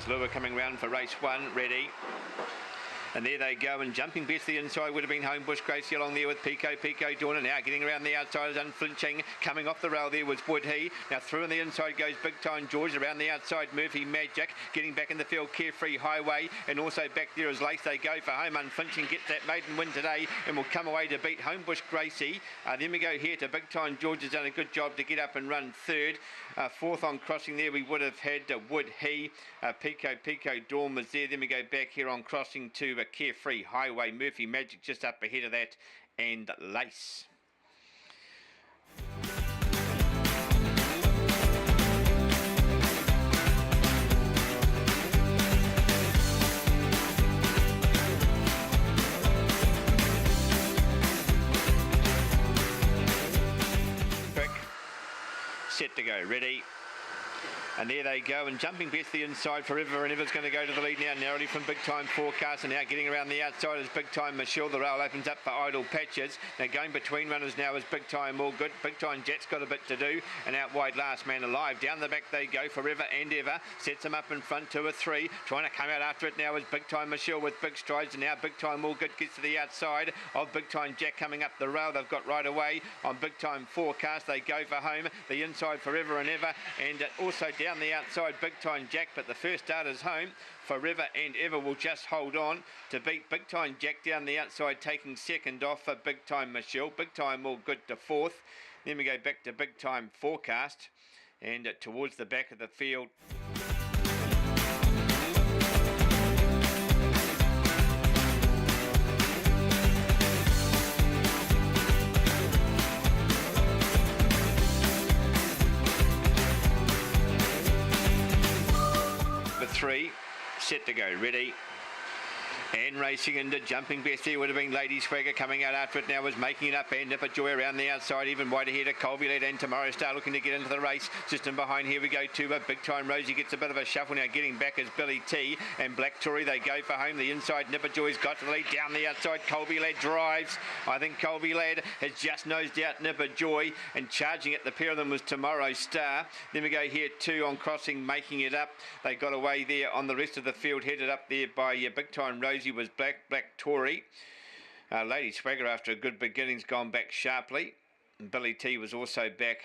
Lure coming round for race 1, ready. And there they go, and jumping best the inside would have been Homebush Gracie along there with Pico Dawn, and now getting around the outside is unflinching. Coming off the rail there was Would He. Now through on the inside goes Big Time George, around the outside Murphy Magic, getting back in the field Carefree Highway, and also back there is Lace. They go for home, unflinching gets that maiden win today and will come away to beat Homebush Gracie. Then we go here to Big Time George, has done a good job to get up and run third. Fourth on crossing there we would have had Would He. Pico Dawn was there. Then we go back here on crossing to Carefree Highway, Murphy Magic just up ahead of that, and Lace. Quick, set to go, ready. And there they go, and jumping best the inside Forever and Ever's going to go to the lead now, narrowly from Big Time Forecast, and now getting around the outside is Big Time Michelle. The rail opens up for Idle Patches. Now going between runners now is Big Time All Good. Big Time Jet's got a bit to do, and out wide Last Man Alive. Down the back they go, Forever and Ever. Sets them up in front, 2 or 3. Trying to come out after it now is Big Time Michelle with big strides, and now Big Time All Good gets to the outside of Big Time Jack coming up the rail. They've got right away on Big Time Forecast. They go for home. The inside Forever and Ever, and also down the outside Big Time Jack, but the first starter's home. Forever and Ever will just hold on to beat Big Time Jack down the outside, taking second off for Big Time Michelle. Big Time All Good to fourth. Then we go back to Big Time Forecast, and towards the back of the field. Three, set to go, ready. And racing into jumping best there would have been Lady Swagger. Coming out after it now was making it up, and Nipper Joy around the outside, even wide ahead of Colby Led and Tomorrow Star looking to get into the race. Just in behind here we go to Big Time Rosie, gets a bit of a shuffle now. Getting back is Billy T and Black Tory. They go for home. The inside Nipper Joy's got to the lead. Down the outside Colby Lad drives. I think Colby Lad has just nosed out Nipper Joy, and charging it, the pair of them was Tomorrow Star. Then we go here 2 on crossing, making it up. They got away there on the rest of the field, headed up there by Big Time Rosie was Black Tory. Lady Swagger, after a good beginning's gone back sharply. And Billy T was also back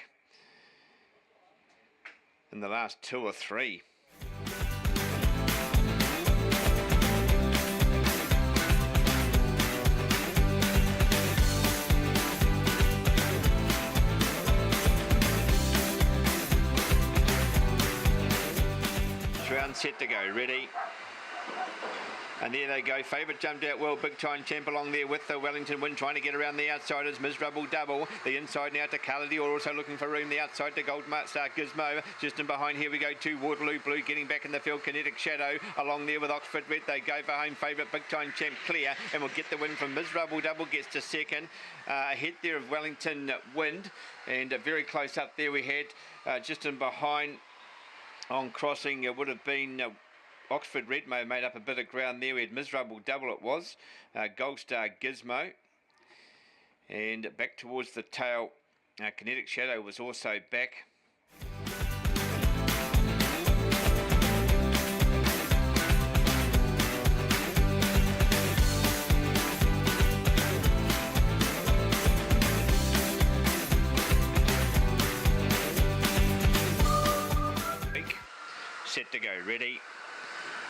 in the last 2 or 3. Round set to go, ready. And there they go. Favourite jumped out well. Big Time Champ along there with the Wellington win, trying to get around the outsiders. Miserable Double. The inside now to Calady, or also looking for room. The outside to Gold Star Gizmo. Just in behind here we go to Waterloo Blue, getting back in the field. Kinetic Shadow along there with Oxford Red. They go for home favourite Big Time Champ clear, and will get the win from Miserable Double. Gets to second. Ahead there of Wellington Wind, and very close up there we had just in behind on crossing. It would have been Oxford Red may have made up a bit of ground there. We had Miserable Double, it was. Gold Star Gizmo. And back towards the tail, Kinetic Shadow was also back. Set to go, ready.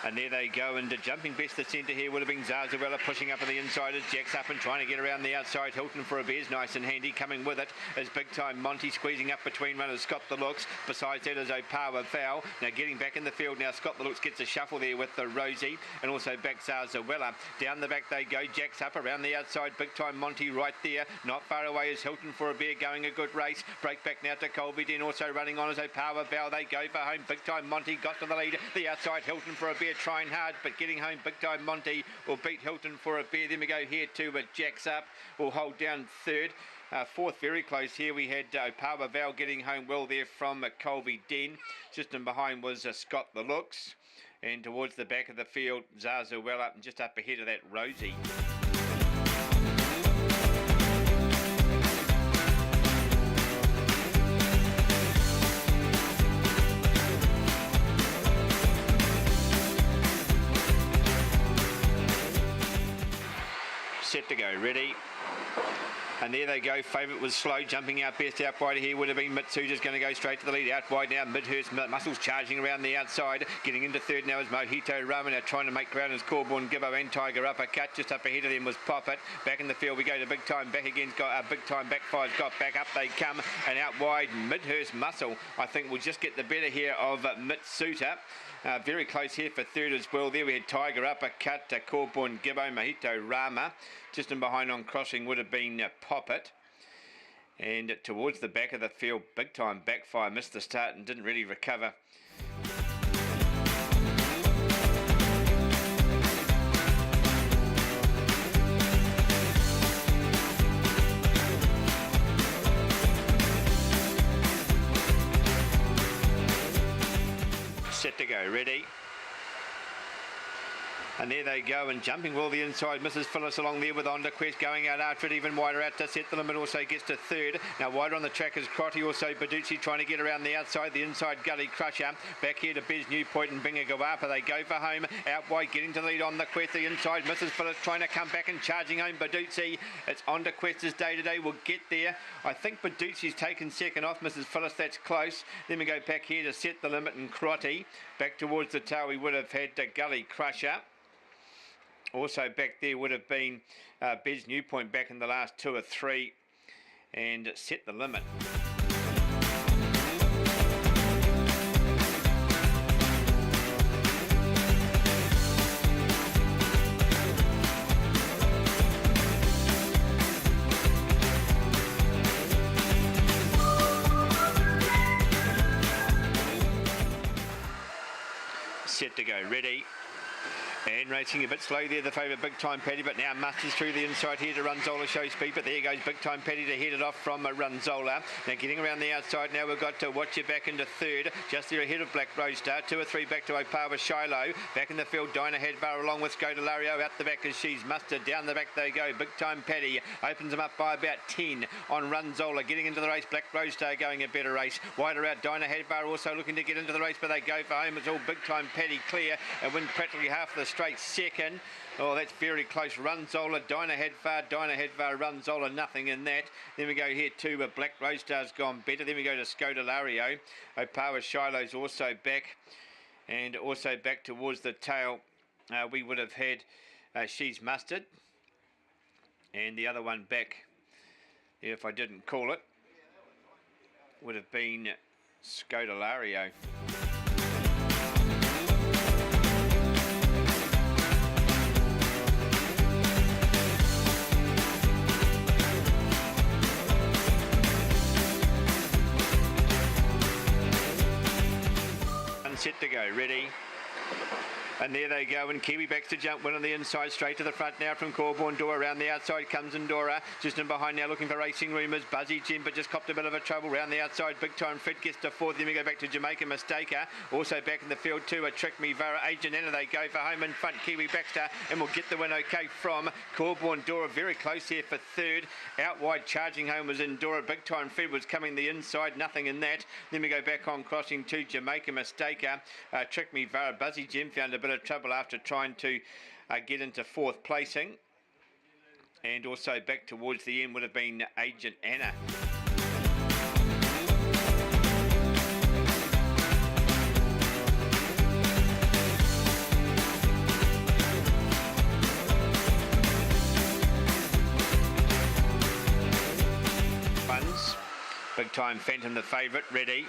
And there they go, and jumping best the centre here would have been Zarzawella, pushing up on the inside as Jack's up and trying to get around the outside. Hilton for a bear's nice and handy. Coming with it is Big Time Monty, squeezing up between runners. Scott the Looks. Besides that is Opawa Val. Now getting back in the field now. Scott the Looks gets a shuffle there with the Rosie, and also back Zarzawella. Down the back they go. Jack's up around the outside. Big Time Monty right there. Not far away is Hilton for a bear, going a good race. Break back now to Colby Den, also running on as Opawa Val. They go for home. Big Time Monty got to the lead. The outside Hilton for a bear, trying hard, but getting home. Big Time Monty will beat Hilton for a bear. Then we go here too, but Jack's up will hold down third. Fourth, very close here. We had Opawa Val getting home well there from Colby Den. Just in behind was Scott the Looks. And towards the back of the field, Zarzawella, and just up ahead of that, Rosie. Set to go, ready. And there they go. Favourite was slow, jumping out best. Out wide here would have been Mitsuja's going to go straight to the lead. Out wide now, Midhurst Muscles charging around the outside. Getting into third now is Mojito Rama. Now trying to make ground as Corborn Gibbo and Tiger Uppercut. Just up ahead of them was Poppet. Back in the field we go to Big Time. Back again, got Big Time Backfire's got back up. They come, and out wide Midhurst Muscle, I think, will just get the better here of Mitsuta. Very close here for third as well. There we had Tiger Uppercut, Corborn Gibbo, Mojito Rama. Just in behind on crossing would have been Poppet. And towards the back of the field, Big Time Backfire missed the start and didn't really recover. Set to go, ready. And there they go, and jumping well the inside. Mrs. Phyllis along there with Underquest going out after it, even wider out to Set the Limit, also gets to third. Now wider on the track is Crotty, also Baducci trying to get around the outside. The inside Gully Crusher. Back here to Bez Newpoint and Bingagawapa. They go for home. Out wide, getting to the lead on the Quest. The inside, Mrs. Phyllis trying to come back and charging home Baducci. It's Underquest's day today. We'll get there. I think Baducci's taken second off Mrs. Phyllis. That's close. Then we go back here to Set the Limit and Crotty. Back towards the tail we would have had Gully Crusher. Also back there would have been Bez Newpoint back in the last 2 or 3, and Set the Limit. Set to go, ready. And racing a bit slow there, the favourite Big Time Paddy, but now musters through the inside here to Runzola show speed, but there goes Big Time Paddy to head it off from Runzola. Now getting around the outside now, we've got to Watch It back into third, just there ahead of Black Rose Star, 2 or 3 back to Opawa Shiloh. Back in the field, Dinah Hadvar along with Scodelario out the back as she's mustered. Down the back they go, Big Time Paddy opens them up by about 10 on Runzola. Getting into the race, Black Rose Star going a better race. Wider out, Dinah Hadvar also looking to get into the race, but they go for home. It's all Big Time Paddy clear and win practically half the straight second. Oh, that's very close. Runzola, Dinah Hadvar, Runzola, nothing in that. Then we go here to Black Rose Star's gone better. Then we go to Scodelario. Opawa Shiloh's also back. And also back towards the tail, we would have had She's Mustard. And the other one back, if I didn't call it, would have been Scodelario. Set to go, ready. And there they go, and Kiwi backs to jump one on the inside, straight to the front now from Corborn Dora. Around the outside comes Indora, just in behind now looking for Racing Rumours. Buzzy Jim, but just copped a bit of a trouble. Round the outside, Big Time Fred gets to fourth. Then we go back to Jamaica Mistaker. Also back in the field too, a Trick Me Vara, Agent Anna. They go for home in front, Kiwi Baxter, and we'll get the win okay from Corborn Dora. Very close here for third. Out wide, charging home was Indora. Big Time Fred was coming the inside, nothing in that. Then we go back on crossing to Jamaica Mistaker. Trick Me Vara, Buzzy Jim found a bit of trouble after trying to get into fourth placing, and also back towards the end would have been Agent Anna. Funds, Big Time Phantom the favourite, ready.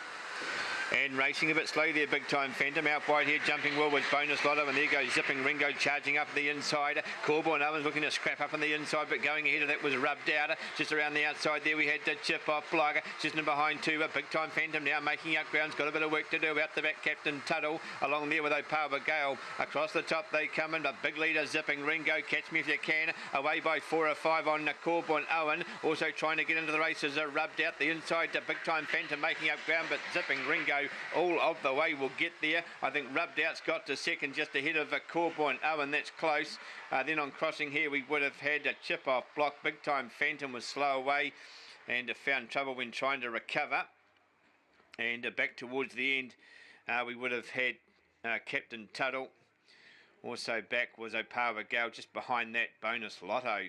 And racing a bit slow there, Big Time Phantom. Out wide here, jumping well with Bonus Lotto, and there goes Zipping Ringo charging up the inside. Corborn Owens looking to scrap up on the inside, but going ahead of that was rubbed out. Just around the outside there, we had to chip off Blogger. Just in behind too, Big Time Phantom now making up grounds. Got a bit of work to do. Out the back, Captain Tuttle along there with Opawa Gale. Across the top they come in. A big leader, Zipping Ringo. Catch Me If You Can. Away by 4 or 5 on Corborn Owen. Also trying to get into the races. Rubbed out the inside to Big Time Phantom making up ground, but Zipping Ringo all of the way will get there. I think Rubbed Out's got to second just ahead of Corborn Owen. That's close. Then on crossing here we would have had a chip off block. Big Time Phantom was slow away and found trouble when trying to recover. And back towards the end we would have had Captain Tuttle. Also back was Opawa Gale. Just behind that, Bonus Lotto.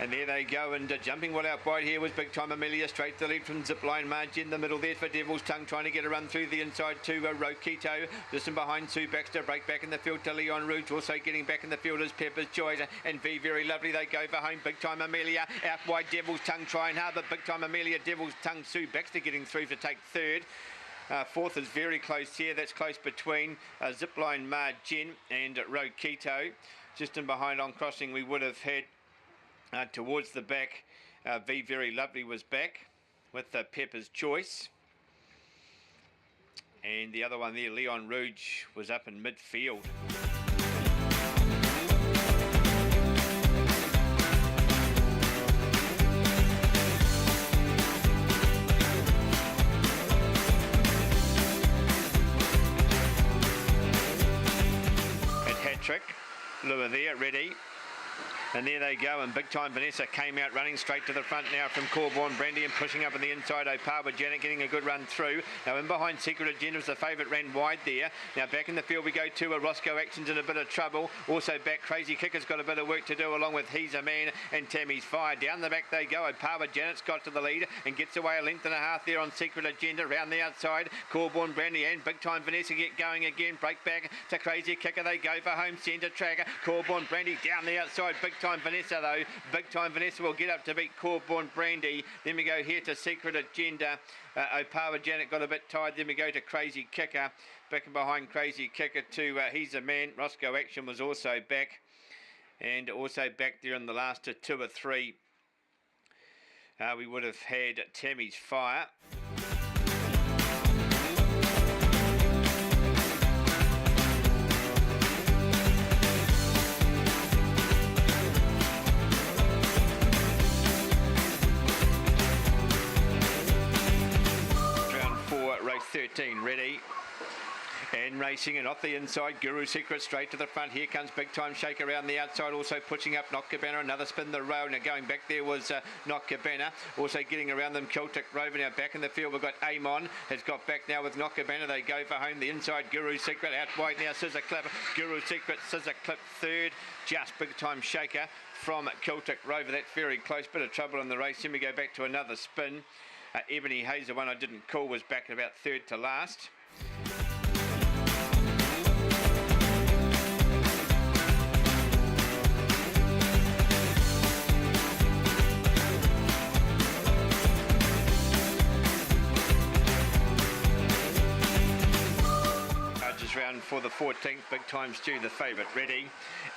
And there they go, and jumping well out wide here was Big Time Amelia, straight to the lead from Zipline Marge in the middle there for Devil's Tongue, trying to get a run through the inside to Rokito. Just in behind Sue Baxter, break back in the field to Leon Rouge, also getting back in the field is Pepper's Choice and V Very Lovely. They go for home, Big Time Amelia, out wide Devil's Tongue trying hard, but Big Time Amelia, Devil's Tongue, Sue Baxter getting through to take third. Fourth is very close here, that's close between Zipline Margin and Rokito. Just in behind on crossing we would have had towards the back, V Very Lovely was back with Pepper's Choice. And the other one there, Leon Rouge, was up in midfield. At hat-trick, Lua there, ready. And there they go, and Big Time Vanessa came out running straight to the front now from Corborn Brandy and pushing up on the inside. Opawa Janet getting a good run through. Now in behind Secret Agenda was the favourite, ran wide there. Now back in the field we go to Roscoe Action's in a bit of trouble. Also back Crazy Kicker's got a bit of work to do along with He's a Man and Tammy's Fire. Down the back they go. Opawa Janet's got to the lead and gets away a length and a half there on Secret Agenda. Round the outside, Corborn Brandy and Big Time Vanessa get going again. Break back to Crazy Kicker. They go for home centre tracker. Corborn Brandy down the outside. Big Time Vanessa though. Big Time Vanessa will get up to beat Corborn Brandy. Then we go here to Secret Agenda. Opawa Janet got a bit tired. Then we go to Crazy Kicker. Back and behind Crazy Kicker to He's a Man. Roscoe Action was also back. And also back there in the last two or three. We would have had Tammy's Fire. Round 4, race 13, ready. And racing, and off the inside, Guru Secret straight to the front. Here comes Big Time Shake around the outside, also pushing up Knock Cabana. Another spin the road. Now going back there was Knock Cabana. Also getting around them, Celtic Rover. Now back in the field, we've got Amon. Has got back now with Knock Cabana. They go for home. The inside, Guru Secret out wide now. Scissor Clip. Guru Secret, Scissor Clip third. Just Big Time Shaker from Celtic Rover. That's very close. Bit of trouble in the race. Then we go back to another spin. Ebony Hazer, one I didn't call, was back at about third to last. Round for the 14th, Big Time Stew, the favourite, ready.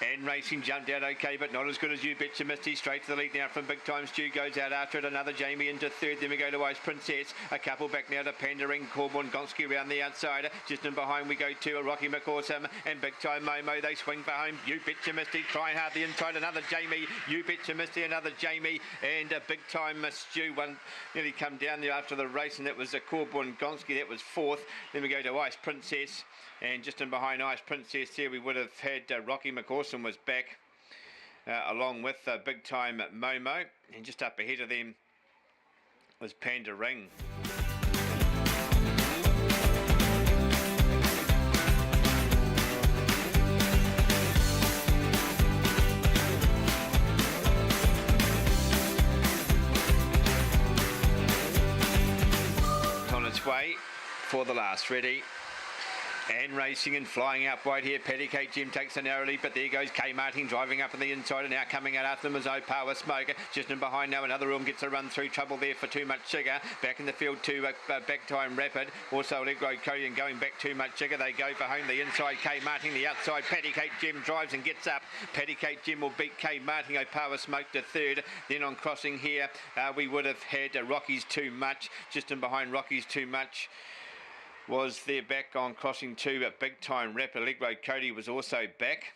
And racing jumped out okay, but not as good as You Betcha Misty. Straight to the lead now from Big Time Stew, goes out after it. Another Jamie into third. Then we go to Ice Princess. A couple back now to Panda Ring. Corborn Gonski around the outside. Just in behind we go to a Rocky McAwesome and Big Time Momo. They swing for home. You Betcha Misty trying hard the inside. Another Jamie. You Betcha Misty, another Jamie. And a Big Time Stew. One nearly come down there after the race, and that was a Corborn Gonski. That was fourth. Then we go to Ice Princess. And just in behind Ice Princess here, we would have had Rocky McAwesome was back, along with Big Time Momo. And just up ahead of them was Panda Ring. On its way for the last, ready. And racing and flying out wide here. Petticoat Jim takes a narrow lead, but there goes K Martin driving up on the inside, and now coming out after them is Opawa Smoker. Just in behind now, another room gets a run through. Trouble there for Too Much Sugar. Back in the field to Back Time Rapid. Also Leg Road Cody and going back Too Much Sugar. They go for home. The inside K Martin, the outside Petticoat Jim drives and gets up. Petticoat Jim will beat K Martin. Opawa Smoke to third. Then on crossing here, we would have had Rocky's Too Much. Just in behind Rocky's Too Much was there back on crossing two, but Big Time Rapper. Leg Road Cody was also back.